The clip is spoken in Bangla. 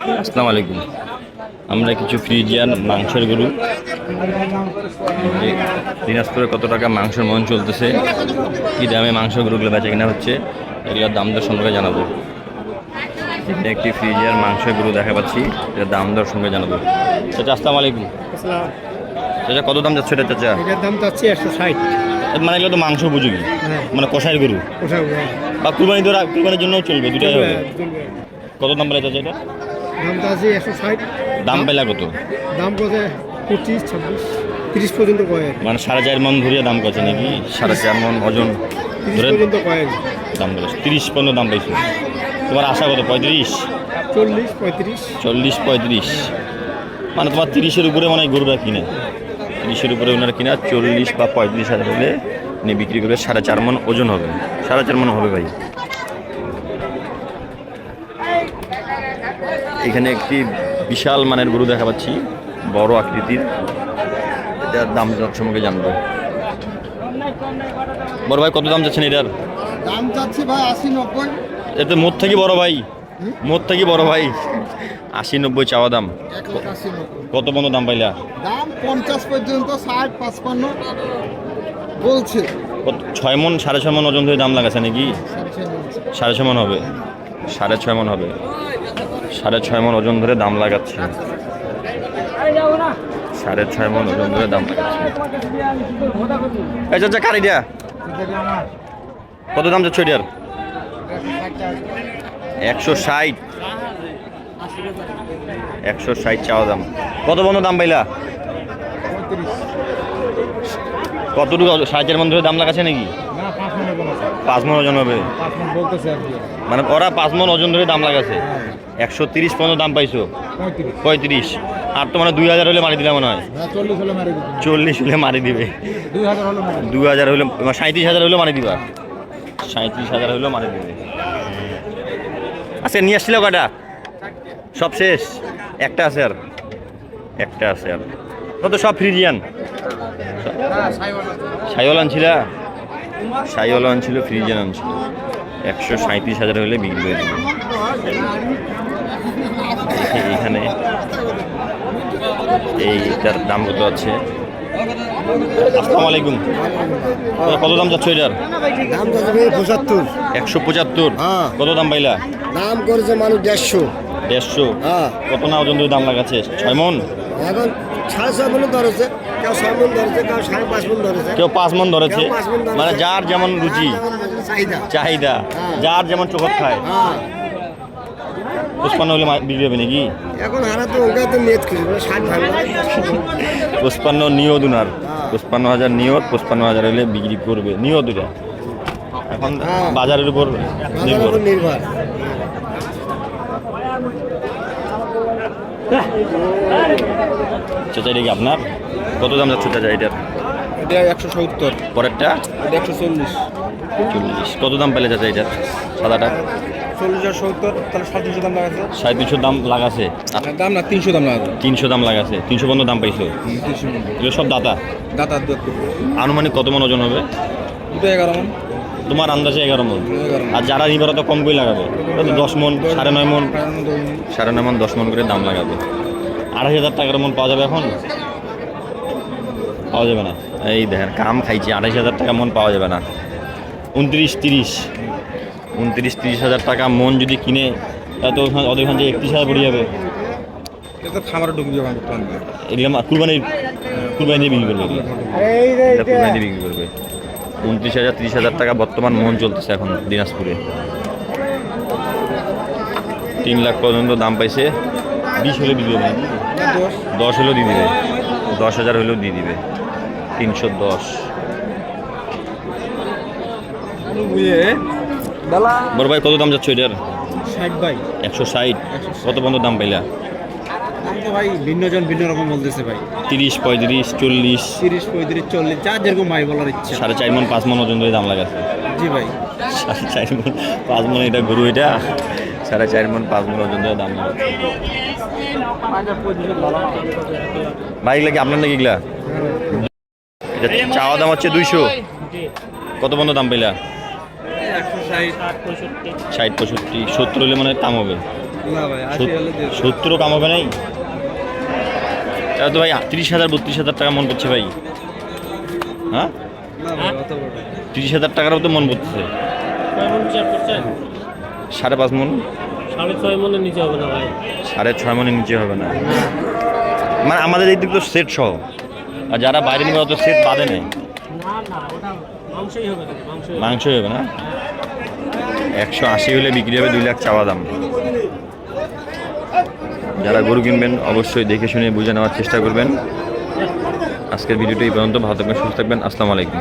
আসসালামু আলাইকুম। আমরা কিছু ফ্রিজিয়ান মাংসের গরু, দিনাজপুরে কত টাকা মাংসের মন চলতেছে, কী দামে মাংস গরুগুলো বেচা কিনা হচ্ছে, এগুলোর দাম দর সম্পর্কে জানাবো। একটি ফ্রিজিয়ান মাংসের গরু দেখা পাচ্ছি, এটার দাম দর সঙ্গে জানাবো। চাচা আসসালামু আলাইকুম। চাচা কত দাম যাচ্ছে এটা চাচা? এটার দাম চাচ্ছি 160। মানে এগুলো তো মাংস উপযোগী, মানে কষাইয়ের গরু বা কুরবানির জন্য চলবে, দুটাই হবে। কত দাম পেলে চাচা এটা? দামটা আছে 160। দাম পেলা কত? দাম কত? 25, 26, 30 পর্যন্ত কয়। মানে 4.5 মন ধরিয়া দাম করছে নাকি? 4.5 মন ওজন 30 ধরে পর্যন্ত কয়। দাম বলেছে 30 পর্যন্ত দাম পাইছো। তোমার আশা কত? 35, 40, 35। 40, 35। মানে তোমার 30-এর উপরে মানে গরুটা কিনে, 30-এর উপরে ওনারা কিনা 40 বা 35 হাজার হলে নিয়ে বিক্রি করবে। 4.5 মন ওজন হবে, 4.5 মন হবে ভাই। এখানে একটি বিশাল মানের গরু দেখা পাচ্ছি, বড় আকৃতির। এটার দাম সম্পর্কে জানবো। বড় ভাই কত দাম যাচ্ছেন এটার? দাম চাচ্ছি ভাই 80, 90। এতে মোট থেকে বড় ভাই, মোট থেকে বড় ভাই 80, 90 চাওয়া দাম। 180, 90 কত বন্ধ দাম পাইলা? দাম 50 পর্যন্ত, 60, 55 বলছে। 6 মন 6.5 মন ওজন ধরে দাম লাগাছে নাকি? 6.5 মন হবে, 6.5 মন হবে, 6.5 মন ওজন ধরে দাম লাগাচ্ছে। 6.5 মন ওজন ধরে দাম লাগাচ্ছে। এই চাচা কার এটা? কত দাম যাচ্ছে এটার? 160, 160 চাওয়া দাম। কত বন্ধ দাম পাইলা? কতটুকু? 4.5 মন ধরে দাম লাগাচ্ছে নাকি? 5 মন ওজন হবে, মানে ওরা 5 মন ওজন ধরে দাম লাগাছে। 130 পর্যন্ত দাম পাইছো, 35। আর তো মানে 2000 হলে মারি দিলাম মনে হয়। 40 হলে মারি দিবে, 2000 হলে 37,000 হলেও মারি দিবা, 37,000 হলেও মারি দিবে। আচ্ছা নিয়ে আসছিল কটা? সব শেষ, একটা আছে আর, একটা আছে আর। তো সব ফ্রিজিয়ান। সাইওয়াল আনছিল, সাইওয়াল আনছিল, ফ্রিজিয়ান আনছিল। 137,000 হলে বিক্রি করে দিবে। এইখানে এইটার দাম কত আছে? আসসালামু আলাইকুম। কত দাম যাচ্ছে এটার? দাম চাচ্ছি 75। 175। হ্যাঁ। কত দাম পাইলা? দাম করেছে মানুষ 150। 150। হ্যাঁ। কত না ওজন ধরে দাম লাগাচ্ছে? 6 মন। এখন 6.5 মন ধরেছে, কেউ 6 মন ধরেছে, কেউ 5.5 মন ধরেছে, কেউ 5 মন ধরেছে। কেউ 5 মন ধরেছে। মানে যার যেমন রুচি চাহিদা। চাহিদা, হ্যাঁ। যার যেমন চোখত খায়। হ্যাঁ। 55 হলে বিক্রি হবে নাকি? এখন হারা তো ওটা তো নেট কিছু 60 ভাঙবে। 55 নিয়ত উনার, 55,000 নিয়ত, 55,000 হলে বিক্রি করবে নিয়ত এটা। এখন হ্যাঁ। বাজারের উপর নির্ভর। নির্ভর। চাচা এটা কি আপনার? কত দাম যাচ্ছে চাচা এটার? এটা 170। পরেরটা এটা 140। 40। কত দাম পেলে চাচা এটার? সাদাটা 40 আর 70, তাহলে 350 দাম লাগাছে। 350 দাম লাগাছে। দাম না 300 দাম লাগাছে। 300 দাম লাগাছে। 300 পর্যন্ত দাম পাইছো। 300 এগুলো সব দাতা। দাতা দুধ। আনুমানিক কত মন ওজন হবে? দুটো 11 মন। তোমার আন্দাজে 11 মন। 11 মন। আর যারা নিবে ওরা তো কম করে লাগাবে, ওরা তো 10 মন, 9.5 মন, 9.5 মন, 10 মন করে দাম লাগাবে। 2,500 টাকার মন পাওয়া যাবে এখন? পাওয়া যাবে না। এই দেখেন কাম খাইছি, 2,500 টাকা মন পাওয়া যাবে না। 29-30 টাকা মন যদি কিনে, তাহলে তো ওদের ওখান থেকে 31,000 পড়ে যাবে। এটা খামারে ঢুকবে এগুলো কুরবানি দিয়ে বিক্রি করবে, এটা কুরবানি দিয়ে বিক্রি করবে। 29,000-30,000 টাকা বর্তমান মন চলতেছে এখন দিনাজপুরে। 3 লাখ পর্যন্ত দাম পাইছে। 20 হলে বিক্রি হবে, 10 হলেও দিয়ে দিবে, 10,000 হলেও দিয়ে দিবে। 310। বড় ভাই কত দাম যাচ্ছে এটার? 60 ভাই। 160। কত পর্যন্ত দাম পাইলা? দাম তো ভাই ভিন্ন জন ভিন্ন রকম বলতেছে ভাই। 30, 35, 40, 30, 35, 40, যার যেরকম ভাই বলার ইচ্ছা। 4.5 মন 5 মন ওজন ধরে দাম লাগাচ্ছে। জি ভাই। 4.5 মন 5 মন এটা গরু, এটা 4.5 মন 5 মন ওজন ধরে দাম লাগাচ্ছে। ভাই এগুলা কি আপনার নাকি? এগুলা এটা চাওয়া দাম হচ্ছে 200। কত পর্যন্ত দাম পাইলা? 160, 60, 65, 70 হলে মানে দাম হবে। না ভাই 80 হলে দিয়ে 70ও কাম হবে নাই? তাহলে তো ভাই 30,000 32,000 টাকা মন করছে ভাই। হ্যাঁ, না ভাই অত বড় 30,000 টাকারও তো মন করতেছে। 5.5 মন, 6.5 মনের নিচে হবে না ভাই। 6.5 মনের নিচে হবে না। মানে আমাদের এই দিক তো সেট সহ, আর যারা বাইরে নিবে অত সেট বাদে নেই, না না, ওটা মাংসই হবে না, মাংসই হবে না। 180 হলে বিক্রি হবে 2 লাখ চাওয়া দাম। যারা গরু কিনবেন অবশ্যই দেখে শুনে বুঝে নেওয়ার চেষ্টা করবেন। আজকের ভিডিওটি এই পর্যন্ত। ভালো থাকবেন, সুস্থ থাকবেন। আসসালামু আলাইকুম।